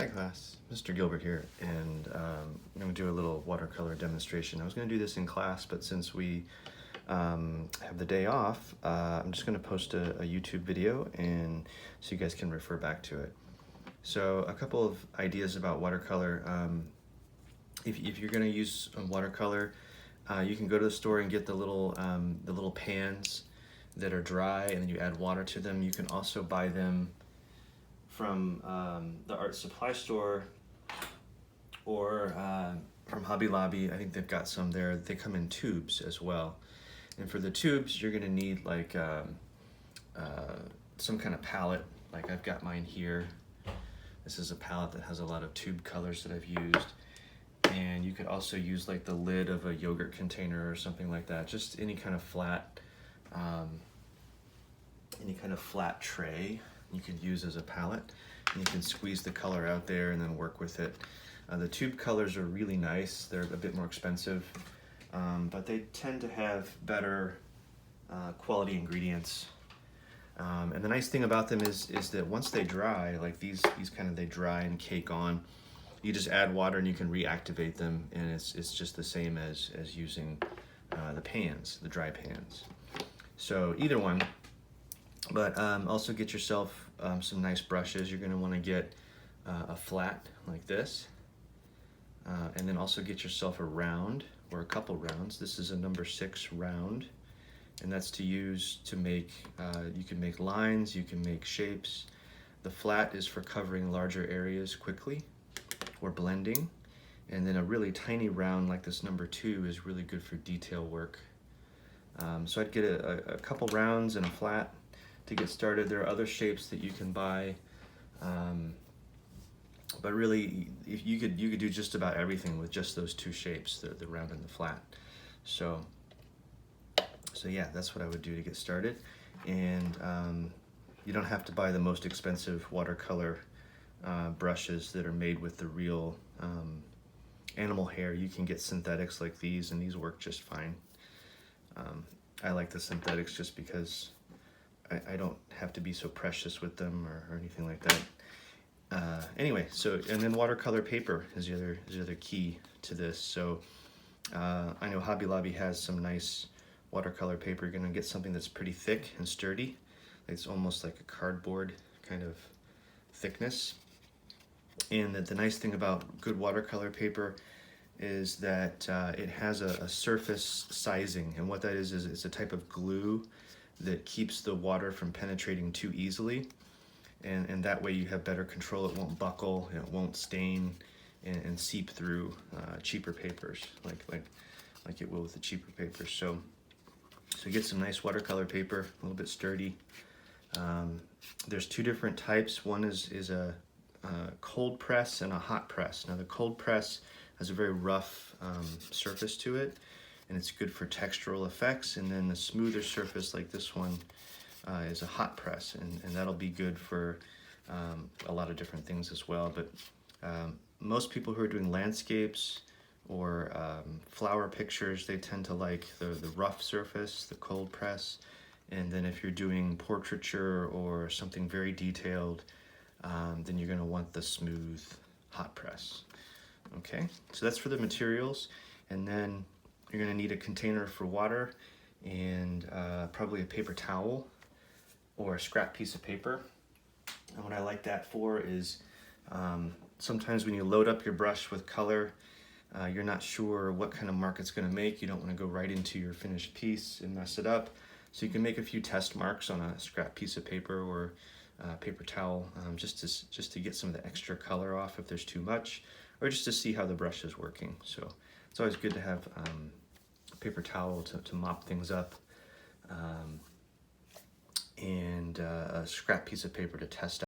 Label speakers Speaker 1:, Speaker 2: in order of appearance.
Speaker 1: Hi class, Mr. Gilbert here, and I'm going to do a little watercolor demonstration. I was going to do this in class, but since we have the day off, I'm just going to post a YouTube video and so you guys can refer back to it. So a couple of ideas about watercolor. If you're going to use watercolor, you can go to the store and get the little pans that are dry, and then you add water to them. You can also buy them from the art supply store or from Hobby Lobby. I think they've got some there. They come in tubes as well. And for the tubes, you're gonna need like some kind of palette. Like I've got mine here. This is a palette that has a lot of tube colors that I've used. And you could also use like the lid of a yogurt container or something like that. Just any kind of flat tray you could use as a palette. And you can squeeze the color out there and then work with it. The tube colors are really nice. They're a bit more expensive, but they tend to have better quality ingredients. And the nice thing about them is that once they dry, like these they dry and cake on. You just add water and you can reactivate them, and it's just the same as using the pans, the dry pans. So either one. But also get yourself some nice brushes. You're going to want to get a flat like this, and then also get yourself a round or a couple rounds. This is a number 6 round, and that's to use to make, you can make lines, you can make shapes. The flat is for covering larger areas quickly or blending, and then a really tiny round like this number 2 is really good for detail work. So I'd get a couple rounds and a flat to get started. There are other shapes that you can buy, but really you could do just about everything with just those 2 shapes, the round and the flat. So yeah, that's what I would do to get started. And you don't have to buy the most expensive watercolor brushes that are made with the real animal hair. You can get synthetics like these, and these work just fine. I like the synthetics just because I don't have to be so precious with them or anything like that. Anyway, and then watercolor paper is the other key to this. So I know Hobby Lobby has some nice watercolor paper. You're gonna get something that's pretty thick and sturdy. It's almost like a cardboard kind of thickness. And the nice thing about good watercolor paper is that it has a surface sizing, and what that is it's a type of glue that keeps the water from penetrating too easily, and that way you have better control. It won't buckle, it won't stain and seep through cheaper papers like it will with the cheaper papers. So get some nice watercolor paper, a little bit sturdy. There's 2 different types. One is a cold press and a hot press. Now the cold press has a very rough surface to it, and it's good for textural effects. And then the smoother surface like this one is a hot press, and that'll be good for a lot of different things as well. But most people who are doing landscapes or flower pictures, they tend to like the rough surface, the cold press. And then if you're doing portraiture or something very detailed, then you're going to want the smooth hot press. Okay, so that's for the materials. And then you're going to need a container for water and probably a paper towel or a scrap piece of paper. And what I like that for is sometimes when you load up your brush with color, you're not sure what kind of mark it's going to make. You don't want to go right into your finished piece and mess it up. So you can make a few test marks on a scrap piece of paper or paper towel, just to get some of the extra color off if there's too much, or just to see how the brush is working. So it's always good to have a paper towel to mop things up, and a scrap piece of paper to test